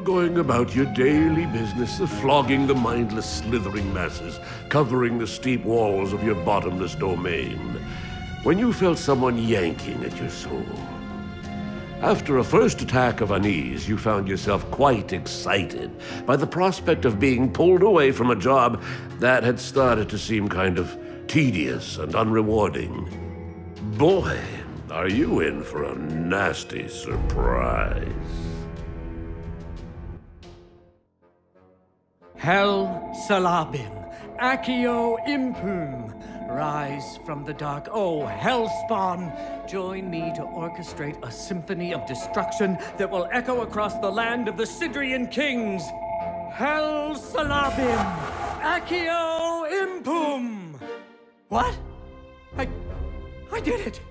going about your daily business of flogging the mindless, slithering masses, covering the steep walls of your bottomless domain, when you felt someone yanking at your soul. After a first attack of unease, you found yourself quite excited by the prospect of being pulled away from a job that had started to seem kind of tedious and unrewarding. Boy, are you in for a nasty surprise. Hel Salabim, Accio Impum, rise from the dark, O Hellspawn. Join me to orchestrate a symphony of destruction that will echo across the land of the Sidrian kings. Hel Salabim, Accio Impum. What? I did it!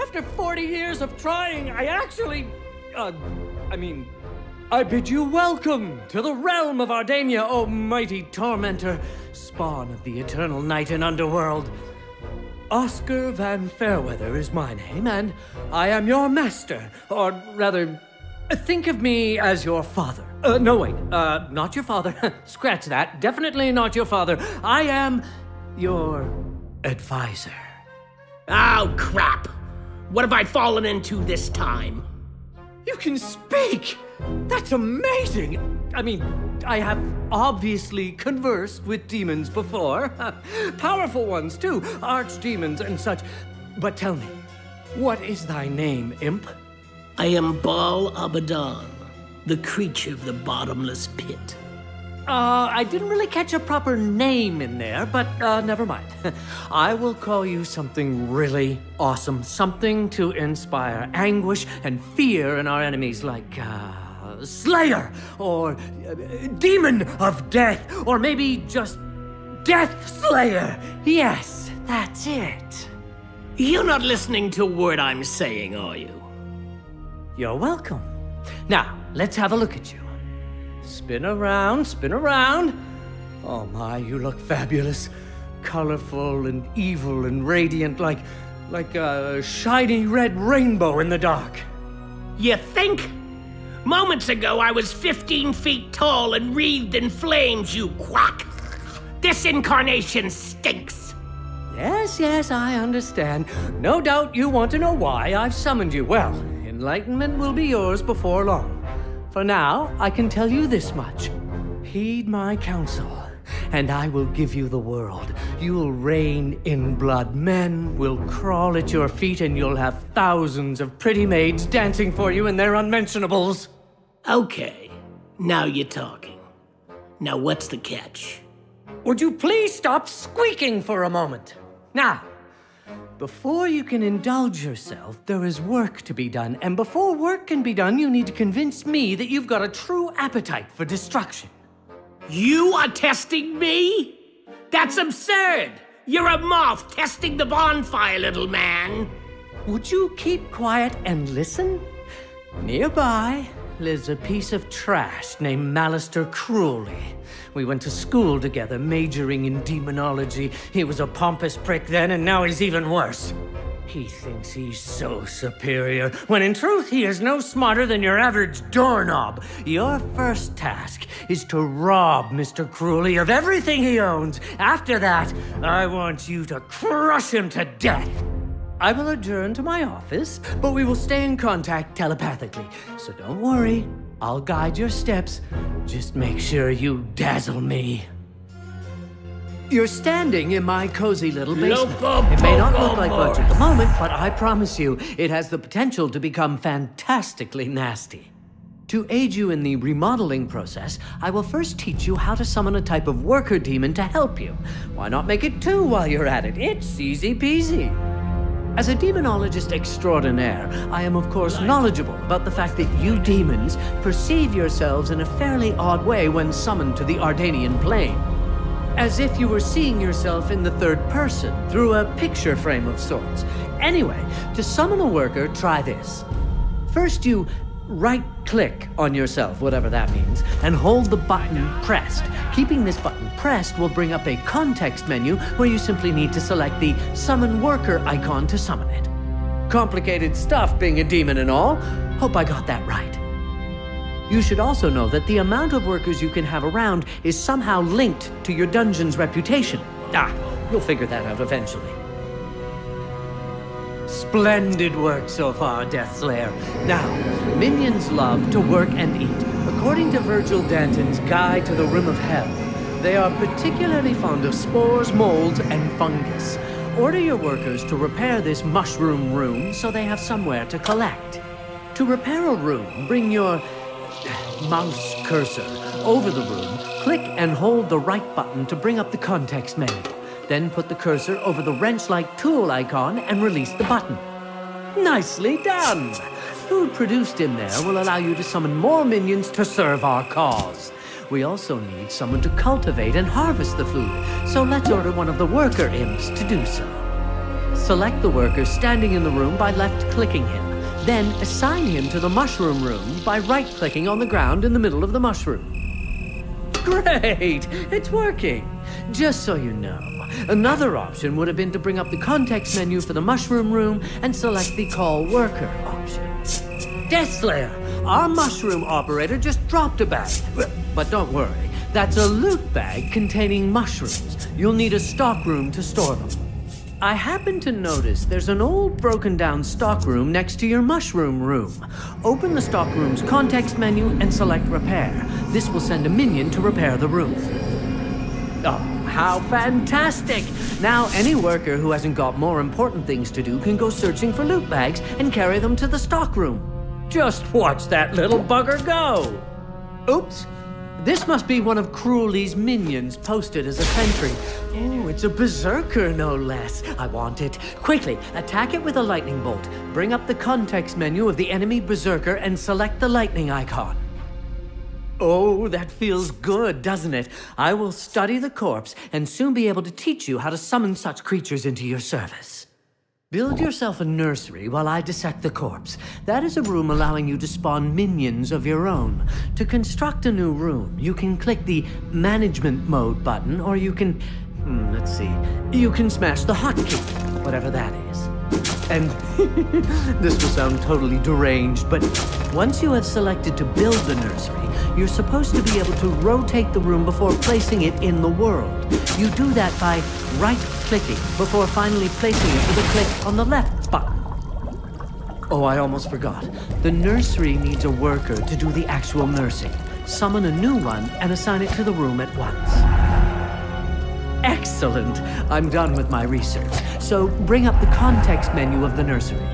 After 40 years of trying, I actually... I bid you welcome to the realm of Ardania, O mighty tormentor, spawn of the eternal night and underworld. Oscar van Fairweather is my name, and I am your master, or rather, think of me as your father. No, wait, not your father. Scratch that. Definitely not your father. I am your advisor. Oh, crap! What have I fallen into this time? You can speak! That's amazing! I mean, I have obviously conversed with demons before. Powerful ones, too. Archdemons and such. But tell me, what is thy name, imp? I am Baal-Abaddon, the creature of the Bottomless Pit. I didn't really catch a proper name in there, but never mind. I will call you something really awesome. Something to inspire anguish and fear in our enemies, like, Slayer, or Demon of Death, or maybe just Death Slayer. Yes, that's it. You're not listening to a word I'm saying, are you? You're welcome. Now, let's have a look at you. Spin around, spin around. Oh my, you look fabulous. Colorful and evil and radiant, like a shiny red rainbow in the dark. You think? Moments ago, I was 15 feet tall and wreathed in flames, you quack. This incarnation stinks. Yes, I understand. No doubt you want to know why I've summoned you. Well, enlightenment will be yours before long. For now, I can tell you this much. Heed my counsel, and I will give you the world. You'll reign in blood. Men will crawl at your feet, and you'll have thousands of pretty maids dancing for you in their unmentionables. Okay, now you're talking. Now what's the catch? Would you please stop squeaking for a moment? Now, before you can indulge yourself, there is work to be done. And before work can be done, you need to convince me that you've got a true appetite for destruction. You are testing me? That's absurd! You're a moth testing the bonfire, little man. Would you keep quiet and listen? Nearby lives a piece of trash named Malister Cruelly. We went to school together, majoring in demonology. He was a pompous prick then, and now he's even worse. He thinks he's so superior, when in truth he is no smarter than your average doorknob. Your first task is to rob Mr. Cruelly of everything he owns. After that, I want you to crush him to death. I will adjourn to my office, but we will stay in contact telepathically. So don't worry, I'll guide your steps. Just make sure you dazzle me. You're standing in my cozy little basement. It may not look like much at the moment, but I promise you, it has the potential to become fantastically nasty. To aid you in the remodeling process, I will first teach you how to summon a type of worker demon to help you. Why not make it two while you're at it? It's easy peasy. As a demonologist extraordinaire, I am of course knowledgeable about the fact that you demons perceive yourselves in a fairly odd way when summoned to the Ardanian plane. As if you were seeing yourself in the third person, through a picture frame of sorts. Anyway, to summon a worker, try this. First you right-click on yourself, whatever that means, and hold the button pressed. Keeping this button pressed will bring up a context menu where you simply need to select the Summon Worker icon to summon it. Complicated stuff being a demon and all. Hope I got that right. You should also know that the amount of workers you can have around is somehow linked to your dungeon's reputation. You'll figure that out eventually. Splendid work so far, Deathslayer. Now, minions love to work and eat. According to Virgil Danton's Guide to the Rim of Hell, they are particularly fond of spores, molds, and fungus. Order your workers to repair this mushroom room so they have somewhere to collect. To repair a room, bring your mouse cursor over the room, click and hold the right button to bring up the context menu. Then put the cursor over the wrench-like tool icon and release the button. Nicely done! Food produced in there will allow you to summon more minions to serve our cause. We also need someone to cultivate and harvest the food, so let's order one of the worker imps to do so. Select the worker standing in the room by left-clicking him. Then assign him to the mushroom room by right-clicking on the ground in the middle of the mushroom. Great! It's working! Just so you know, another option would have been to bring up the context menu for the mushroom room and select the Call Worker option. Deathslayer, our mushroom operator just dropped a bag. But don't worry, that's a loot bag containing mushrooms. You'll need a stockroom to store them. I happen to notice there's an old broken down stockroom next to your mushroom room. Open the stockroom's context menu and select Repair. This will send a minion to repair the room. Oh, how fantastic! Now any worker who hasn't got more important things to do can go searching for loot bags and carry them to the stockroom. Just watch that little bugger go! Oops! This must be one of Cruelly's minions posted as a sentry. Oh, it's a berserker, no less. I want it. Quickly, attack it with a lightning bolt. Bring up the context menu of the enemy berserker and select the lightning icon. Oh, that feels good, doesn't it? I will study the corpse and soon be able to teach you how to summon such creatures into your service. Build yourself a nursery while I dissect the corpse. That is a room allowing you to spawn minions of your own. To construct a new room, you can click the Management Mode button, or you can... let's see. You can smash the hotkey, whatever that is. And this will sound totally deranged, but once you have selected to build the nursery, you're supposed to be able to rotate the room before placing it in the world. You do that by right-clicking before finally placing it with a click on the left button. Oh, I almost forgot. The nursery needs a worker to do the actual nursing. Summon a new one and assign it to the room at once. Excellent! I'm done with my research. So bring up the context menu of the nursery.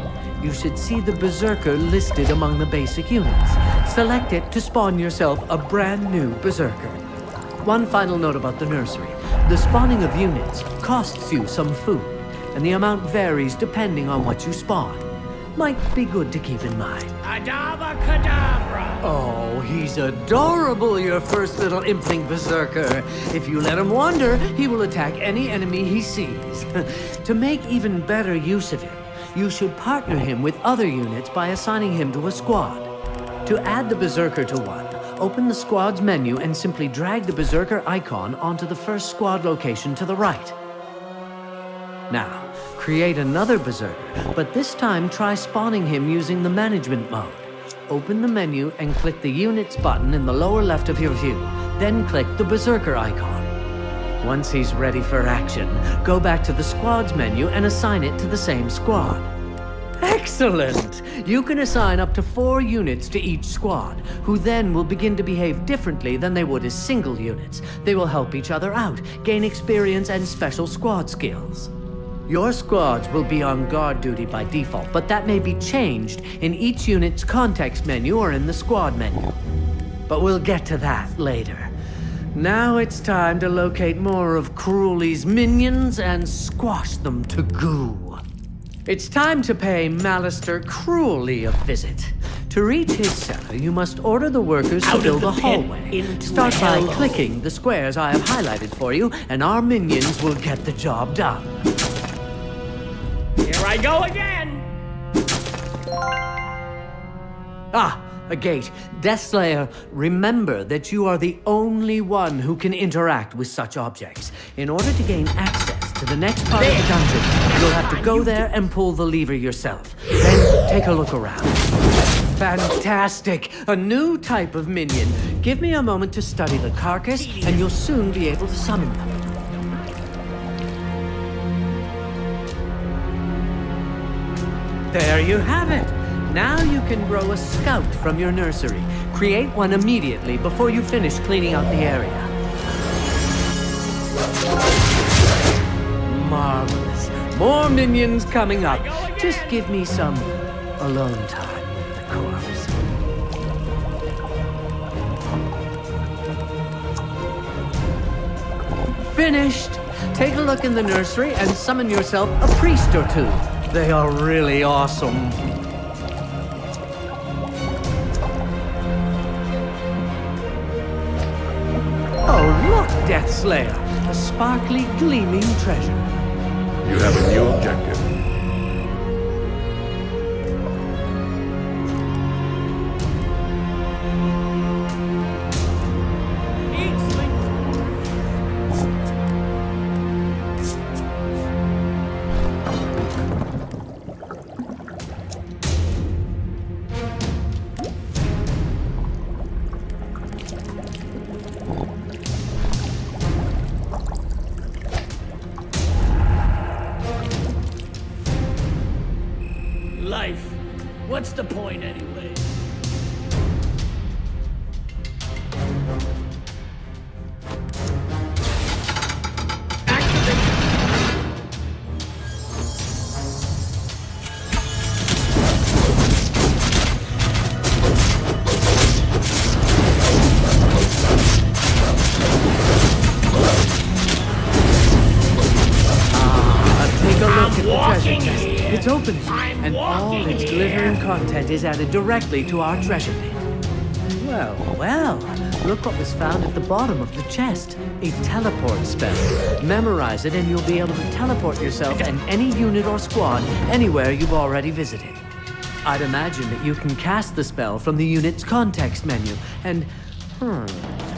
You should see the berserker listed among the basic units. Select it to spawn yourself a brand new berserker. One final note about the nursery. The spawning of units costs you some food, and the amount varies depending on what you spawn. Might be good to keep in mind. Adava Kedavra! Oh, he's adorable, your first little impling berserker. If you let him wander, he will attack any enemy he sees. To make even better use of him, you should partner him with other units by assigning him to a squad. To add the berserker to one, open the squad's menu and simply drag the berserker icon onto the first squad location to the right. Now, create another berserker, but this time try spawning him using the management mode. Open the menu and click the units button in the lower left of your view, then click the berserker icon. Once he's ready for action, go back to the squad's menu and assign it to the same squad. Excellent! You can assign up to 4 units to each squad, who then will begin to behave differently than they would as single units. They will help each other out, gain experience and special squad skills. Your squads will be on guard duty by default, but that may be changed in each unit's context menu or in the squad menu. But we'll get to that later. Now it's time to locate more of Cruelly's minions and squash them to goo. It's time to pay Malister Cruelly a visit. To reach his cellar, you must order the workers to build a hallway. Start by clicking the squares I have highlighted for you, and our minions will get the job done. Here I go again! Ah, a gate. Deathslayer, remember that you are the only one who can interact with such objects. In order to gain access to the next part of the dungeon, you'll have to go there and pull the lever yourself. Then take a look around. Fantastic! A new type of minion. Give me a moment to study the carcass, and you'll soon be able to summon them. There you have it! Now you can grow a scout from your nursery. Create one immediately before you finish cleaning out the area. Marvelous. More minions coming up. Just give me some alone time with the corpse. Finished. Take a look in the nursery and summon yourself a priest or two. They are really awesome. Oh, look, Death Slayer. A sparkly, gleaming treasure. You have a new objective. Life. What's the point anyway? Take a look at the treasure walking chest. here. It's open, I'm and all walking its here. glittering content is added directly to our treasure pit. Well, well, look what was found at the bottom of the chest. A teleport spell. Memorize it and you'll be able to teleport yourself and any unit or squad anywhere you've already visited. I'd imagine that you can cast the spell from the unit's context menu, and,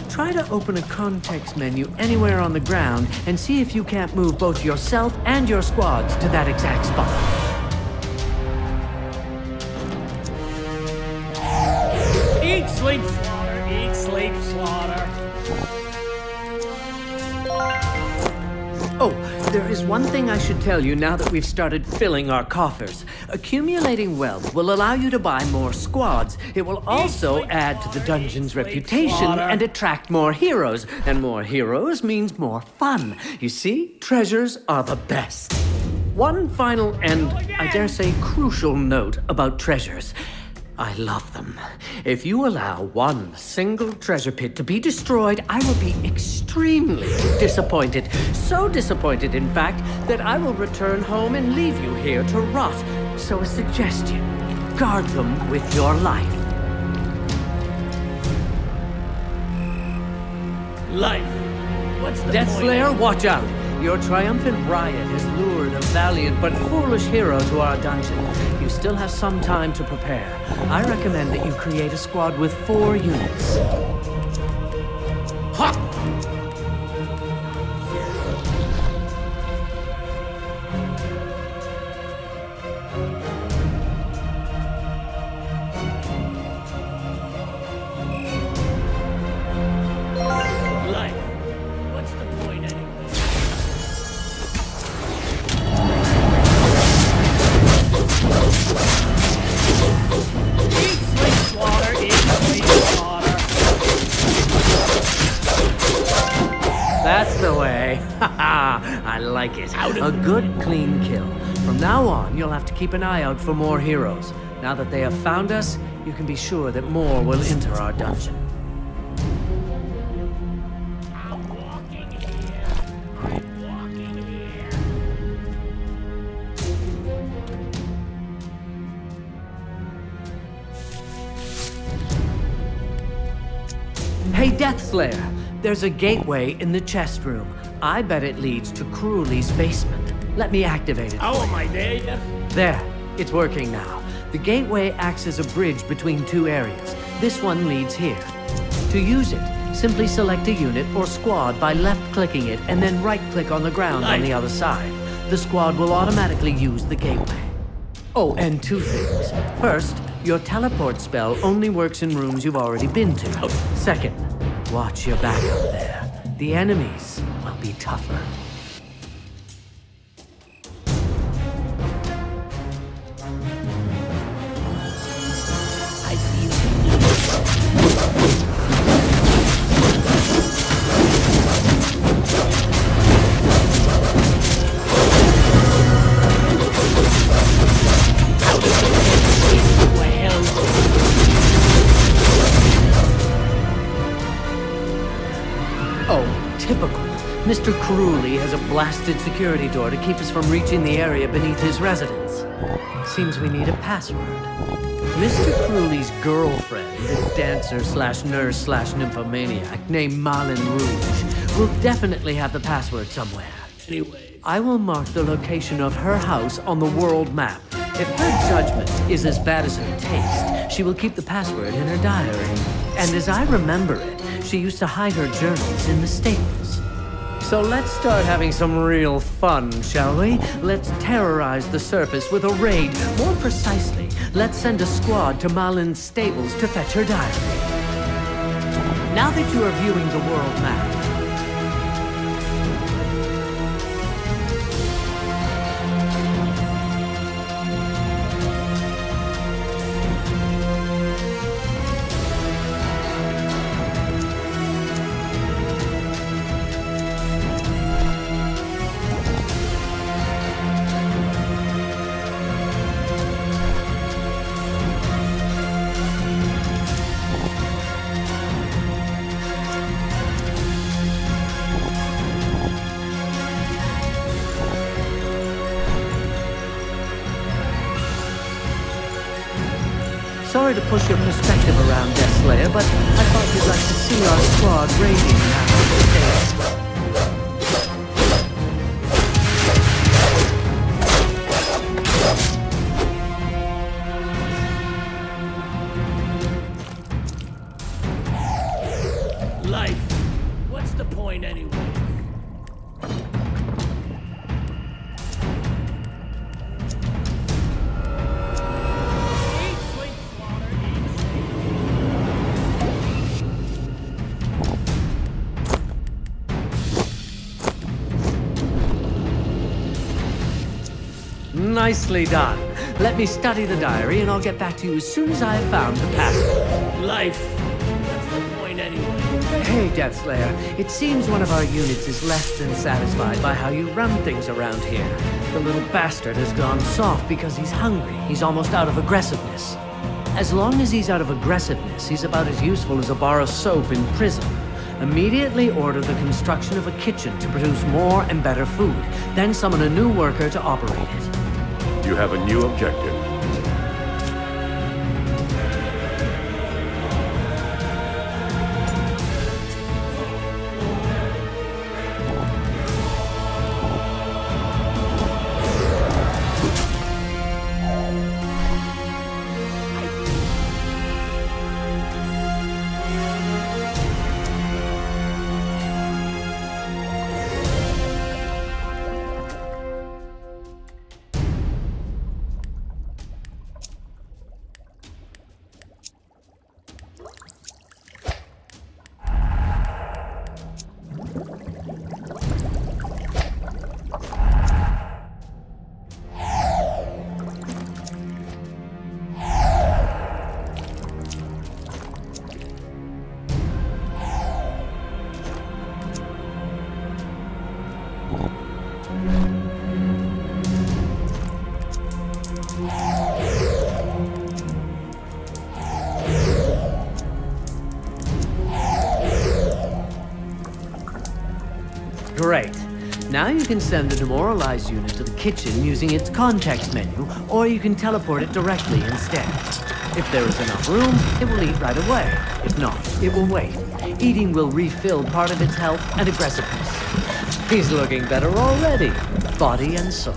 try to open a context menu anywhere on the ground and see if you can't move both yourself and your squads to that exact spot. Eat, sleep, slaughter. Eat, sleep, slaughter. Oh, there is one thing I should tell you now that we've started filling our coffers. Accumulating wealth will allow you to buy more squads. It will also add to the dungeon's reputation and attract more heroes. And more heroes means more fun. You see, treasures are the best. One final and, I dare say, crucial note about treasures. I love them. If you allow one single treasure pit to be destroyed, I will be extremely disappointed. So disappointed, in fact, that I will return home and leave you here to rot. So a suggestion, guard them with your life. Life. What's the Death point? Slayer, watch out! Your triumphant riot has lured a valiant but foolish hero to our dungeon. You still have some time to prepare. I recommend that you create a squad with 4 units. Ha! Life. What's the point anyway? Eat, sleep, slaughter. Eat, sleep, slaughter. That's the way. Haha, I like it. A good, clean kill. From now on, you'll have to keep an eye out for more heroes. Now that they have found us, you can be sure that more will enter our dungeon. I'm walking here. I'm walking here. Hey, Death Slayer, there's a gateway in the chest room. I bet it leads to Cruelly's basement. Let me activate it. How am I there? There, it's working now. The gateway acts as a bridge between 2 areas. This one leads here. To use it, simply select a unit or squad by left-clicking it and then right-click on the ground on the other side. The squad will automatically use the gateway. Oh, and 2 things. First, Your teleport spell only works in rooms you've already been to. Second, watch your back up there. The enemies will be tougher. Mr. Cruelly has a blasted security door to keep us from reaching the area beneath his residence. Seems we need a password. Mr. Cruelly's girlfriend, a dancer/nurse/nymphomaniac named Malin Rouge, will definitely have the password somewhere. Anyway, I will mark the location of her house on the world map. If her judgment is as bad as her taste, she will keep the password in her diary. And as I remember it, she used to hide her journals in the stables. So let's start having some real fun, shall we? Let's terrorize the surface with a raid. More precisely, let's send a squad to Malin's stables to fetch her diary. Now that you are viewing the world map, sorry to push your perspective around, Death Slayer, but I thought you'd like to see our squad raiding after the day. Life. What's the point anyway? Nicely done. Let me study the diary and I'll get back to you as soon as I have found the password. Life. What's the point anyway? Hey, Death Slayer. It seems one of our units is less than satisfied by how you run things around here. The little bastard has gone soft because he's hungry. He's almost out of aggressiveness. As long as he's out of aggressiveness, he's about as useful as a bar of soap in prison. Immediately order the construction of a kitchen to produce more and better food. Then summon a new worker to operate it. You have a new objective. Great. Now you can send the demoralized unit to the kitchen using its context menu, or you can teleport it directly instead. If there is enough room, it will eat right away. If not, it will wait. Eating will refill part of its health and aggressiveness. He's looking better already, body and soul.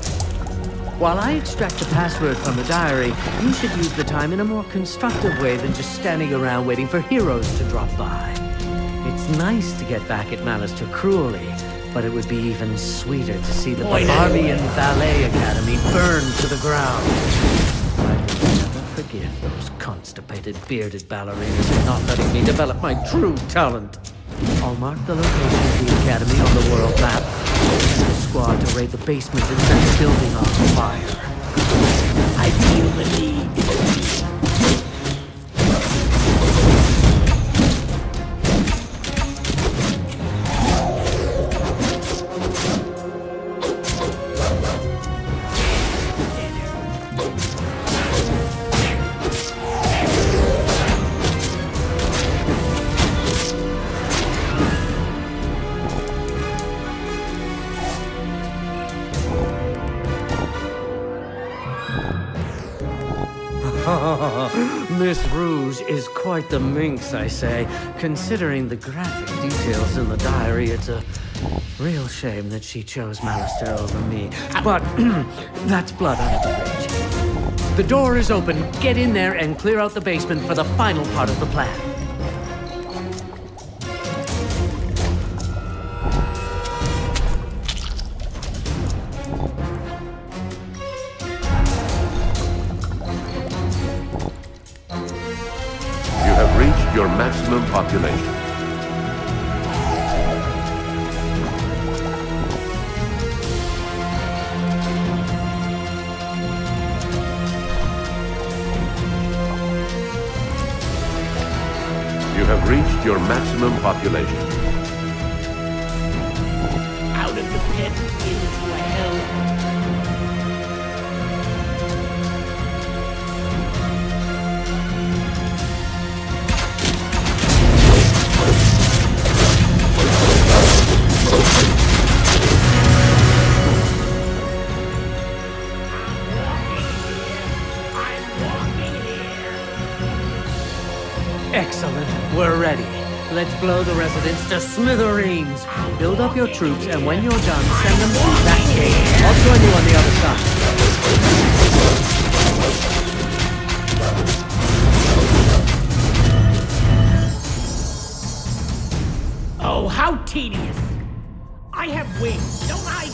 While I extract the password from the diary, you should use the time in a more constructive way than just standing around waiting for heroes to drop by. It's nice to get back at Malister Cruelly, but it would be even sweeter to see the Barbarian Ballet Academy burn to the ground. I will never forget. gift, those constipated, bearded ballerinas are not letting me develop my true talent. I'll mark the location of the Academy on the world map. Send a squad to raid the basement and set the building on fire. I feel the need. Miss Rouge is quite the minx, I say. Considering the graphic details in the diary, it's a real shame that she chose Malister over me. But that's blood under the bridge. The door is open. Get in there and clear out the basement for the final part of the plan. Your maximum population. You have reached your maximum population. Out of the pit into hell. Excellent. We're ready. Let's blow the residents to smithereens. Build up your troops, and when you're done, send them through that gate. I'll join you on the other side. Oh, how tedious. I have wings, don't I?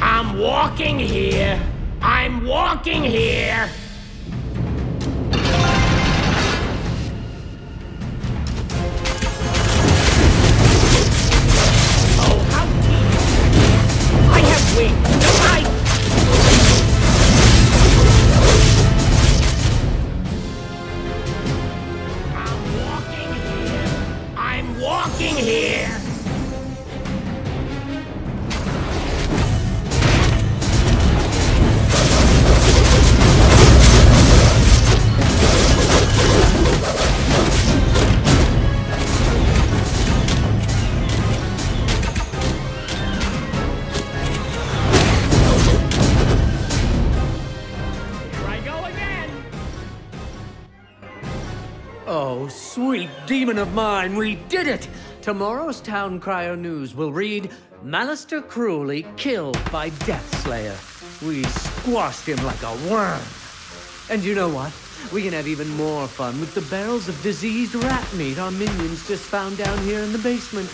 I'm walking here. I'm walking here. Oh, how tedious. I have wings, don't I? I'm walking here. Oh, sweet demon of mine, we did it! Tomorrow's town crier news will read, Malister cruelly killed by Deathslayer. We squashed him like a worm. And you know what? We can have even more fun with the barrels of diseased rat meat our minions just found down here in the basement.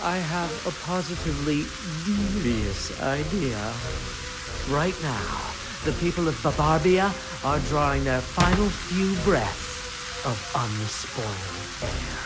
I have a positively devious idea. Right now, the people of Barbarbia are drawing their final few breaths of unspoiled air.